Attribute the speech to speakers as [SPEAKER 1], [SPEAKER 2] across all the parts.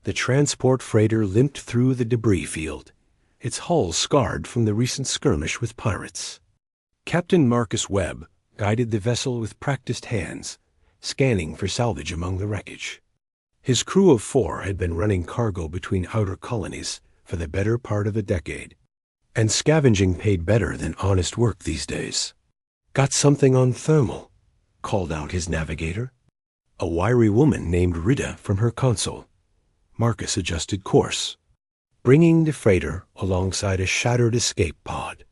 [SPEAKER 1] The transport freighter limped through the debris field, its hull scarred from the recent skirmish with pirates. Captain Marcus Webb guided the vessel with practiced hands, scanning for salvage among the wreckage. His crew of 4 had been running cargo between outer colonies for the better part of a decade, and scavenging paid better than honest work these days. "Got something on thermal," called out his navigator. A wiry woman named Rita from her console. Marcus adjusted course, bringing the freighter alongside a shattered escape pod.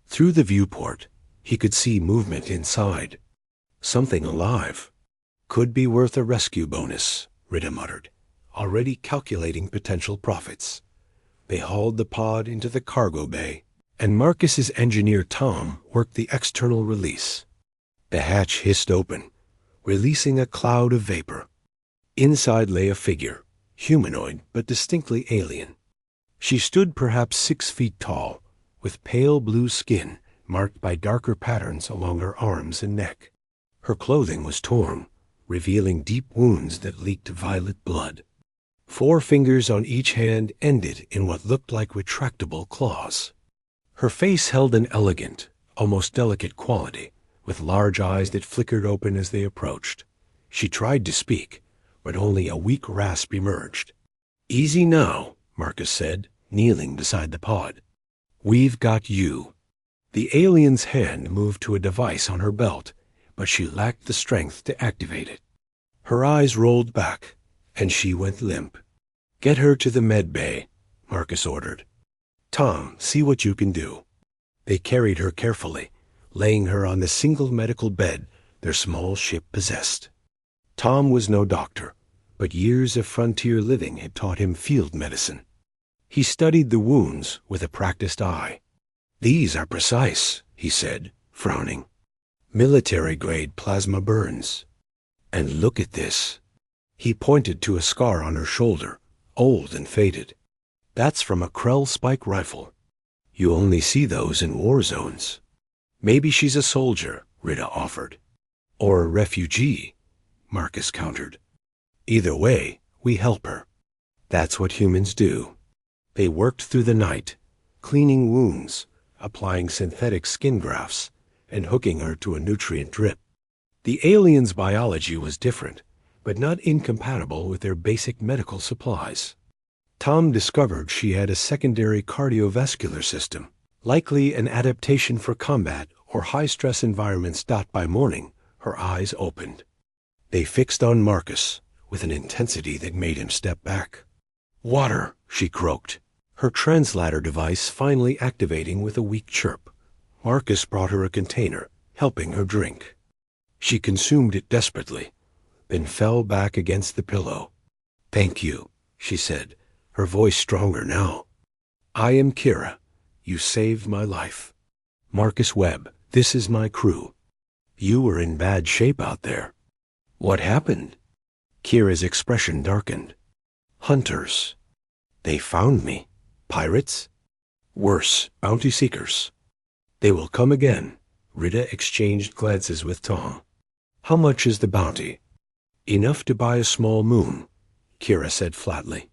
[SPEAKER 1] Through the viewport, he could see movement inside. Something alive. "Could be worth a rescue bonus," Rita muttered, already calculating potential profits. They hauled the pod into the cargo bay, and Marcus's engineer Tom worked the external release. The hatch hissed open, releasing a cloud of vapor. Inside lay a figure, humanoid but distinctly alien. She stood perhaps 6 feet tall, with pale blue skin marked by darker patterns along her arms and neck. Her clothing was torn, revealing deep wounds that leaked violet blood. 4 fingers on each hand ended in what looked like retractable claws. Her face held an elegant, almost delicate quality, with large eyes that flickered open as they approached. She tried to speak, but only a weak rasp emerged. "Easy now," Marcus said, kneeling beside the pod. "We've got you." The alien's hand moved to a device on her belt, but she lacked the strength to activate it. Her eyes rolled back, and she went limp. "Get her to the med bay," Marcus ordered. "Tom, see what you can do." They carried her carefully, laying her on the single medical bed their small ship possessed. Tom was no doctor, but years of frontier living had taught him field medicine. He studied the wounds with a practiced eye. "These are precise," he said, frowning. "Military-grade plasma burns. And look at this." He pointed to a scar on her shoulder, old and faded. "That's from a Krell spike rifle. You only see those in war zones." "Maybe she's a soldier," Rita offered. "Or a refugee," Marcus countered. "Either way, we help her. That's what humans do." They worked through the night, cleaning wounds, applying synthetic skin grafts, and hooking her to a nutrient drip. The alien's biology was different, but not incompatible with their basic medical supplies. Tom discovered she had a secondary cardiovascular system, likely an adaptation for combat or high-stress environments. By morning, her eyes opened. They fixed on Marcus with an intensity that made him step back. "Water," she croaked, her translator device finally activating with a weak chirp. Marcus brought her a container, helping her drink. She consumed it desperately, then fell back against the pillow. "Thank you," she said, her voice stronger now. "I am Kira. You saved my life. Marcus Webb, this is my crew. You were in bad shape out there." "What happened?" Kira's expression darkened. "Hunters. They found me. Pirates? Worse, bounty seekers. They will come again." Rita exchanged glances with Tom. "How much is the bounty?" "Enough to buy a small moon," Kira said flatly.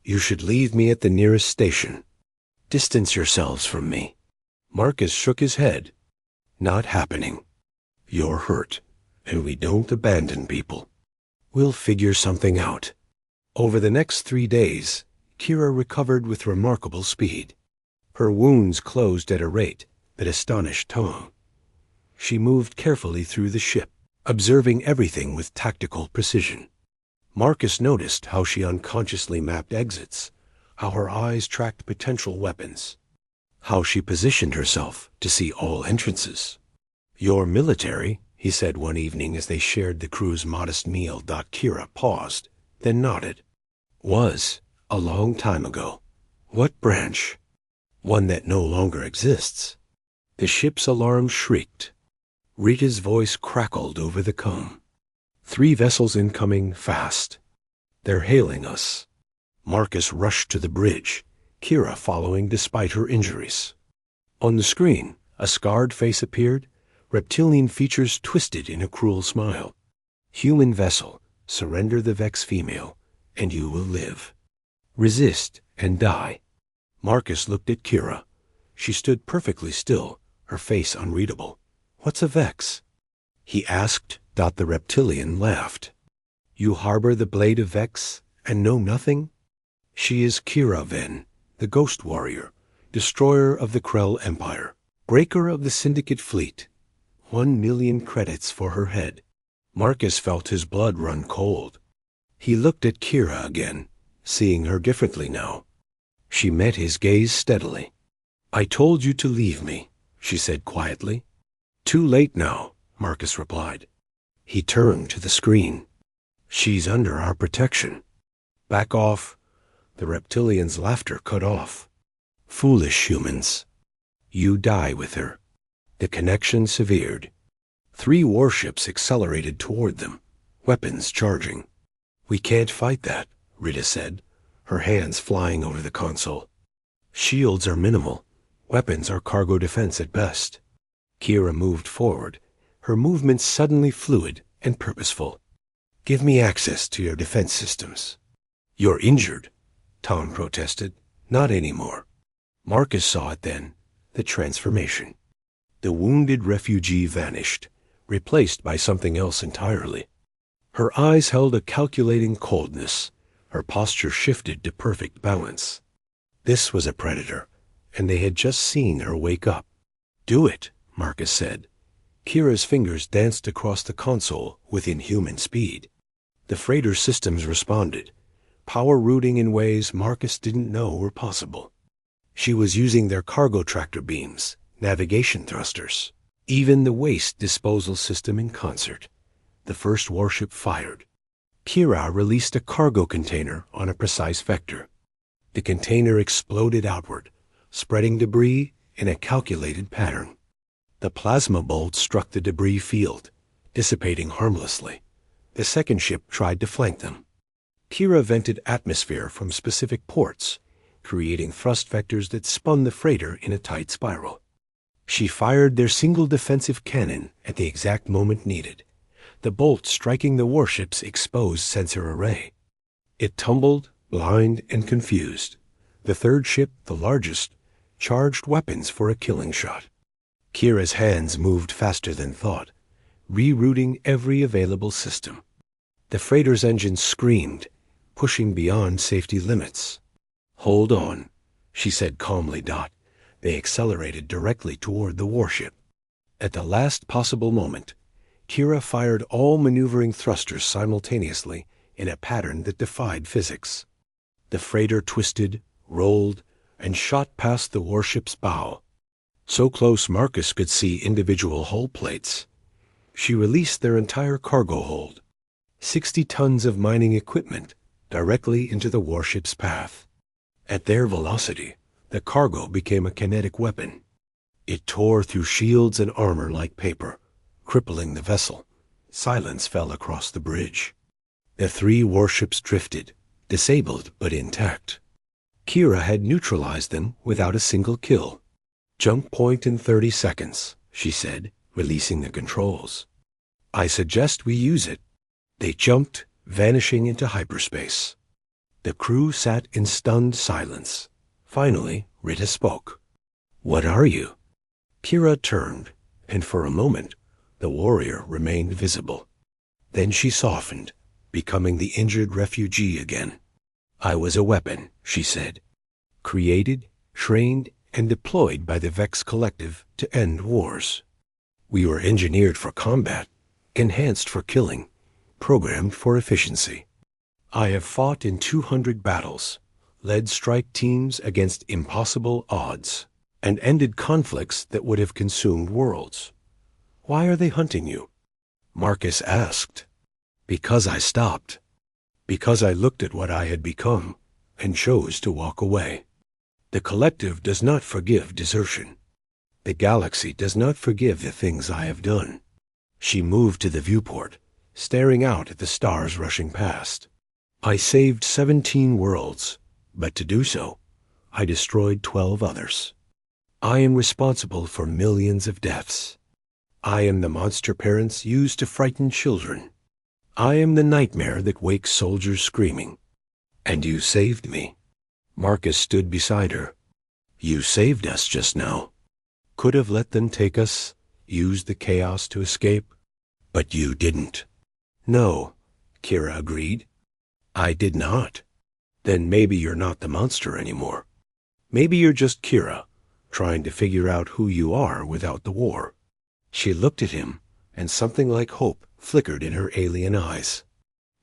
[SPEAKER 1] "You should leave me at the nearest station. Distance yourselves from me." Marcus shook his head. "Not happening. You're hurt, and we don't abandon people. We'll figure something out." Over the next 3 days, Kira recovered with remarkable speed. Her wounds closed at a rate that astonished Tom. She moved carefully through the ship, observing everything with tactical precision. Marcus noticed how she unconsciously mapped exits, how her eyes tracked potential weapons, how she positioned herself to see all entrances. "You're military," he said one evening as they shared the crew's modest meal. Kira paused, then nodded. "Was, a long time ago." "What branch?" "One that no longer exists." The ship's alarm shrieked. Rita's voice crackled over the comb. "3 vessels incoming fast. They're hailing us." Marcus rushed to the bridge, Kira following despite her injuries. On the screen, a scarred face appeared, reptilian features twisted in a cruel smile. "Human vessel, surrender the Vex female, and you will live." Resist and die. Marcus looked at Kira. She stood perfectly still, her face unreadable. What's a Vex? He asked. The reptilian laughed. You harbor the blade of Vex and know nothing? She is Kira Ven, the ghost warrior, destroyer of the Krell Empire, breaker of the Syndicate fleet. 1,000,000 credits for her head. Marcus felt his blood run cold. He looked at Kira again, seeing her differently now. She met his gaze steadily. I told you to leave me, she said quietly. Too late now, Marcus replied. He turned to the screen. She's under our protection. Back off. The reptilian's laughter cut off. Foolish humans. You die with her. The connection severed. 3 warships accelerated toward them, weapons charging. We can't fight that, Rita said, her hands flying over the console. Shields are minimal. Weapons are cargo defense at best. Kira moved forward, her movements suddenly fluid and purposeful. Give me access to your defense systems. You're injured, Tom protested. Not anymore. Marcus saw it then, the transformation. The wounded refugee vanished, replaced by something else entirely. Her eyes held a calculating coldness. Her posture shifted to perfect balance. This was a predator, and they had just seen her wake up. Do it, Marcus said. Kira's fingers danced across the console with inhuman speed. The freighter systems responded, power routing in ways Marcus didn't know were possible. She was using their cargo tractor beams, navigation thrusters, even the waste disposal system in concert. The first warship fired. Kira released a cargo container on a precise vector. The container exploded outward, spreading debris in a calculated pattern. The plasma bolt struck the debris field, dissipating harmlessly. The second ship tried to flank them. Kira vented atmosphere from specific ports, creating thrust vectors that spun the freighter in a tight spiral. She fired their single defensive cannon at the exact moment needed, the bolt striking the warship's exposed sensor array. It tumbled, blind and confused. The third ship, the largest, charged weapons for a killing shot. Kira's hands moved faster than thought, rerouting every available system. The freighter's engine screamed, pushing beyond safety limits. Hold on, she said calmly. They accelerated directly toward the warship. At the last possible moment, Kira fired all maneuvering thrusters simultaneously in a pattern that defied physics. The freighter twisted, rolled, and shot past the warship's bow. So close Marcus could see individual hull plates. She released their entire cargo hold, 60 tons of mining equipment, directly into the warship's path. At their velocity, the cargo became a kinetic weapon. It tore through shields and armor like paper, crippling the vessel. Silence fell across the bridge. The 3 warships drifted, disabled but intact. Kira had neutralized them without a single kill. Jump point in 30 seconds, she said, releasing the controls. I suggest we use it. They jumped, vanishing into hyperspace. The crew sat in stunned silence. Finally, Rita spoke. What are you? Kira turned, and for a moment, the warrior remained visible. Then she softened, becoming the injured refugee again. I was a weapon, she said. Created, trained, and deployed by the Vex Collective to end wars. We were engineered for combat, enhanced for killing, programmed for efficiency. I have fought in 200 battles, led strike teams against impossible odds, and ended conflicts that would have consumed worlds. Why are they hunting you? Marcus asked. Because I stopped. Because I looked at what I had become and chose to walk away. The Collective does not forgive desertion. The galaxy does not forgive the things I have done. She moved to the viewport, staring out at the stars rushing past. I saved 17 worlds, but to do so, I destroyed 12 others. I am responsible for millions of deaths. I am the monster parents use to frighten children. I am the nightmare that wakes soldiers screaming. And you saved me, Marcus stood beside her. You saved us just now. Could have let them take us, used the chaos to escape. But you didn't. No, Kira agreed. I did not. Then maybe you're not the monster anymore. Maybe you're just Kira, trying to figure out who you are without the war. She looked at him, and something like hope flickered in her alien eyes.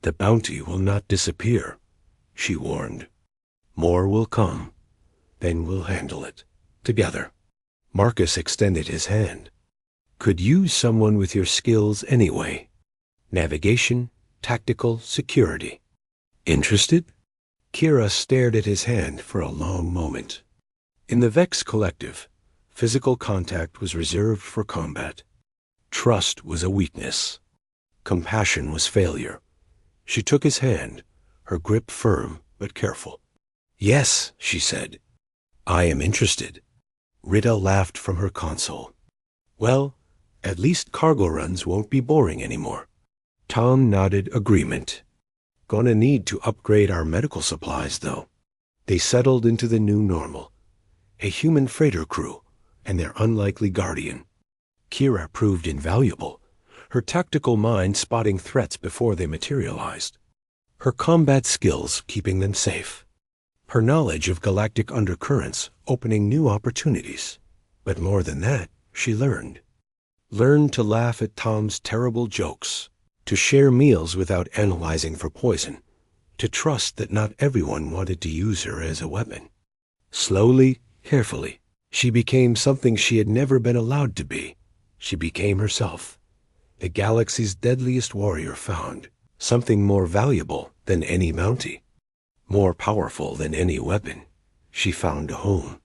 [SPEAKER 1] The bounty will not disappear, she warned. More will come. Then we'll handle it. Together. Marcus extended his hand. Could use someone with your skills anyway. Navigation, tactical, security. Interested? Kira stared at his hand for a long moment. In the Vex Collective, physical contact was reserved for combat. Trust was a weakness. Compassion was failure. She took his hand, her grip firm but careful. Yes, she said. I am interested. Rita laughed from her console. Well, at least cargo runs won't be boring anymore. Tom nodded agreement. Gonna need to upgrade our medical supplies, though. They settled into the new normal. A human freighter crew and their unlikely guardian. Kira proved invaluable, her tactical mind spotting threats before they materialized. Her combat skills keeping them safe. Her knowledge of galactic undercurrents opening new opportunities. But more than that, she learned. Learned to laugh at Tom's terrible jokes, to share meals without analyzing for poison, to trust that not everyone wanted to use her as a weapon. Slowly, carefully, she became something she had never been allowed to be. She became herself, the galaxy's deadliest warrior found, something more valuable than any bounty, more powerful than any weapon. She found a home.